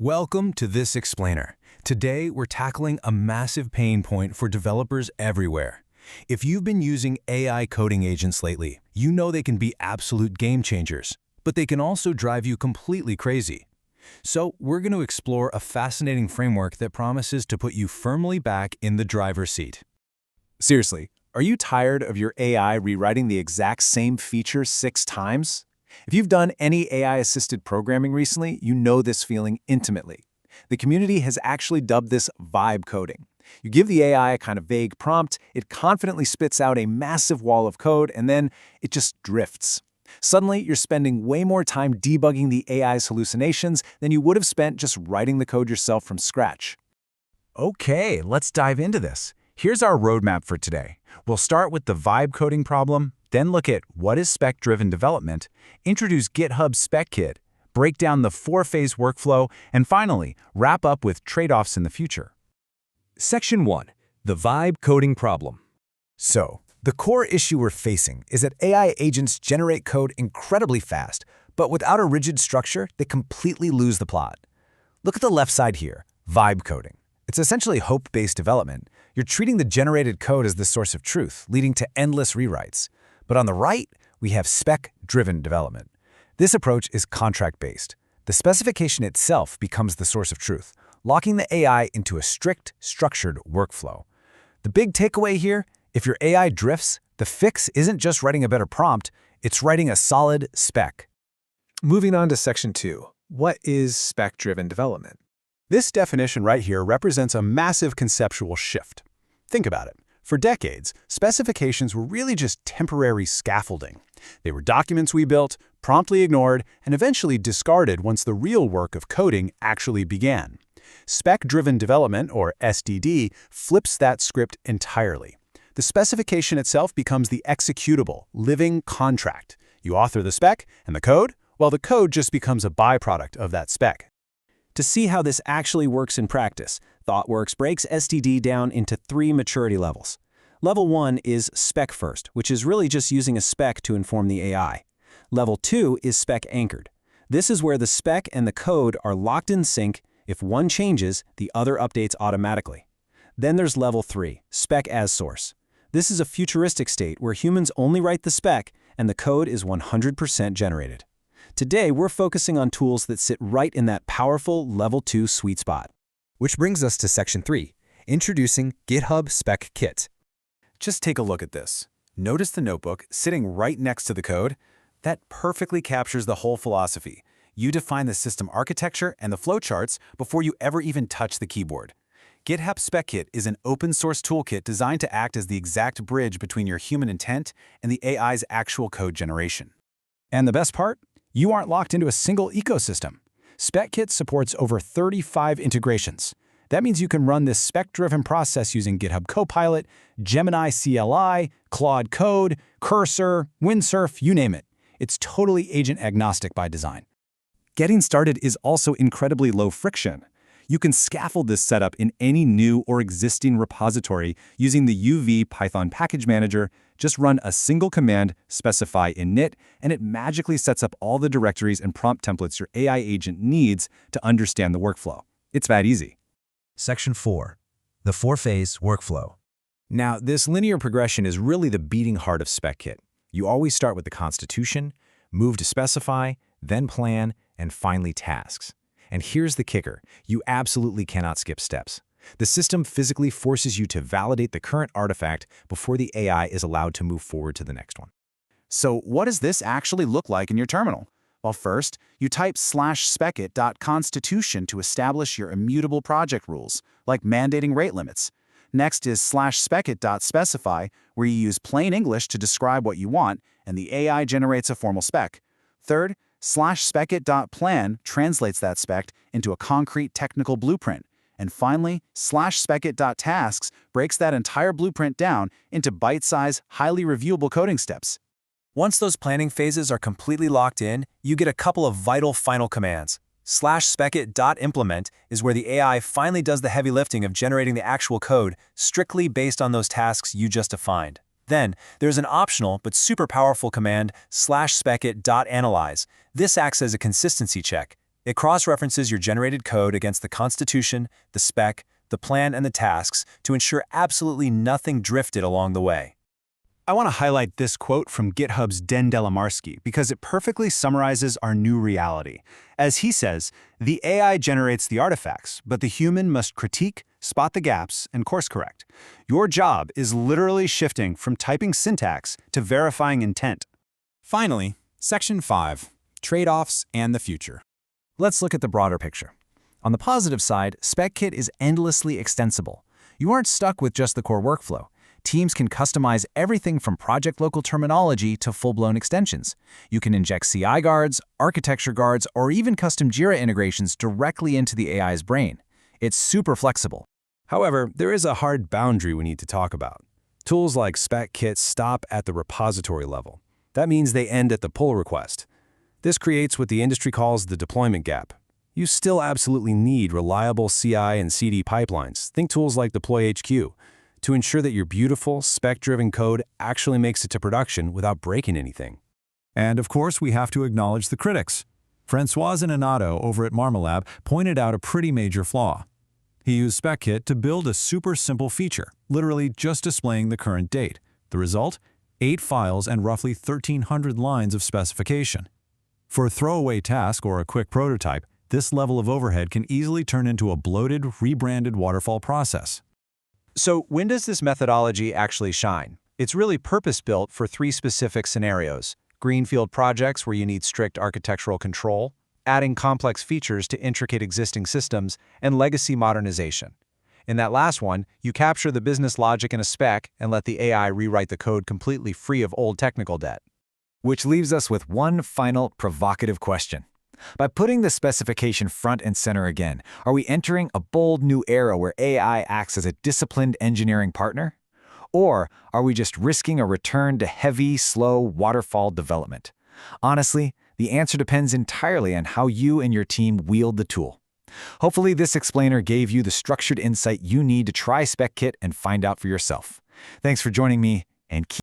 Welcome to This Explainer. Today, we're tackling a massive pain point for developers everywhere. If you've been using AI coding agents lately, you know they can be absolute game changers, but they can also drive you completely crazy. So, we're going to explore a fascinating framework that promises to put you firmly back in the driver's seat. Seriously, are you tired of your AI rewriting the exact same feature 6 times? If you've done any AI-assisted programming recently, you know this feeling intimately. The community has actually dubbed this vibe coding. You give the AI a kind of vague prompt, it confidently spits out a massive wall of code, and then it just drifts. Suddenly, you're spending way more time debugging the AI's hallucinations than you would have spent just writing the code yourself from scratch. Okay, let's dive into this. Here's our roadmap for today. We'll start with the vibe coding problem, then look at what is spec-driven development, introduce GitHub Spec-Kit, break down the 4-phase workflow, and finally, wrap up with trade-offs in the future. Section 1. The Vibe Coding Problem. So, the core issue we're facing is that AI agents generate code incredibly fast, but without a rigid structure, they completely lose the plot. Look at the left side here, vibe coding. It's essentially hope-based development. You're treating the generated code as the source of truth, leading to endless rewrites. But on the right, we have spec-driven development. This approach is contract-based. The specification itself becomes the source of truth, locking the AI into a strict, structured workflow. The big takeaway here, if your AI drifts, the fix isn't just writing a better prompt, it's writing a solid spec. Moving on to Section 2. What is spec-driven development? This definition right here represents a massive conceptual shift. Think about it. For decades, specifications were really just temporary scaffolding. They were documents we built, promptly ignored, and eventually discarded once the real work of coding actually began. Spec-Driven Development, or SDD, flips that script entirely. The specification itself becomes the executable, living contract. You author the spec and the code, while the code just becomes a byproduct of that spec. To see how this actually works in practice, ThoughtWorks breaks SDD down into 3 maturity levels. Level 1 is spec first, which is really just using a spec to inform the AI. Level 2 is spec anchored. This is where the spec and the code are locked in sync. If one changes, the other updates automatically. Then there's level 3, spec as source. This is a futuristic state where humans only write the spec and the code is 100% generated. Today, we're focusing on tools that sit right in that powerful level 2 sweet spot. Which brings us to Section 3, introducing GitHub Spec-Kit. Just take a look at this. Notice the notebook sitting right next to the code? That perfectly captures the whole philosophy. You define the system architecture and the flowcharts before you ever even touch the keyboard. GitHub Spec-Kit is an open-source toolkit designed to act as the exact bridge between your human intent and the AI's actual code generation. And the best part? You aren't locked into a single ecosystem. Spec-Kit supports over 35 integrations. That means you can run this spec-driven process using GitHub Copilot, Gemini CLI, Claude Code, Cursor, Windsurf, you name it. It's totally agent-agnostic by design. Getting started is also incredibly low friction. You can scaffold this setup in any new or existing repository using the UV Python Package Manager. Just run a single command, specify init, and it magically sets up all the directories and prompt templates your AI agent needs to understand the workflow. It's that easy. Section 4. The 4-phase workflow. Now, this linear progression is really the beating heart of Spec-Kit. You always start with the constitution, move to specify, then plan, and finally tasks. And here's the kicker. You absolutely cannot skip steps. The system physically forces you to validate the current artifact before the AI is allowed to move forward to the next one. So what does this actually look like in your terminal? Well, first, you type /specit.constitution to establish your immutable project rules, like mandating rate limits. Next is /specit.specify, where you use plain English to describe what you want, and the AI generates a formal spec. Third, /specit.plan translates that spec into a concrete technical blueprint. And finally, /specit.tasks breaks that entire blueprint down into bite-sized, highly reviewable coding steps. Once those planning phases are completely locked in, you get a couple of vital final commands. /specit.implement is where the AI finally does the heavy lifting of generating the actual code strictly based on those tasks you just defined. Then, there's an optional but super powerful command, /specit.analyze. This acts as a consistency check. It cross-references your generated code against the constitution, the spec, the plan, and the tasks to ensure absolutely nothing drifted along the way. I want to highlight this quote from GitHub's Den Delamarsky because it perfectly summarizes our new reality. As he says, the AI generates the artifacts, but the human must critique, spot the gaps, and course correct. Your job is literally shifting from typing syntax to verifying intent. Finally, Section 5, Trade-offs and the Future. Let's look at the broader picture. On the positive side, Spec-Kit is endlessly extensible. You aren't stuck with just the core workflow. Teams can customize everything from project-local terminology to full-blown extensions. You can inject CI guards, architecture guards, or even custom Jira integrations directly into the AI's brain. It's super flexible. However, there is a hard boundary we need to talk about. Tools like Spec-Kit stop at the repository level. That means they end at the pull request. This creates what the industry calls the deployment gap. You still absolutely need reliable CI and CD pipelines. Think tools like DeployHQ to ensure that your beautiful, spec-driven code actually makes it to production without breaking anything. And of course, we have to acknowledge the critics. François Inato over at Marmalab pointed out a pretty major flaw. He used Spec-Kit to build a super simple feature, literally just displaying the current date. The result? 8 files and roughly 1,300 lines of specification. For a throwaway task or a quick prototype, this level of overhead can easily turn into a bloated, rebranded waterfall process. So when does this methodology actually shine? It's really purpose-built for 3 specific scenarios: greenfield projects where you need strict architectural control, adding complex features to intricate existing systems, and legacy modernization. In that last one, you capture the business logic in a spec and let the AI rewrite the code completely free of old technical debt. Which leaves us with one final provocative question. By putting the specification front and center again, are we entering a bold new era where AI acts as a disciplined engineering partner? Or are we just risking a return to heavy, slow waterfall development? Honestly, the answer depends entirely on how you and your team wield the tool. Hopefully, this explainer gave you the structured insight you need to try Spec-Kit and find out for yourself. Thanks for joining me, and keep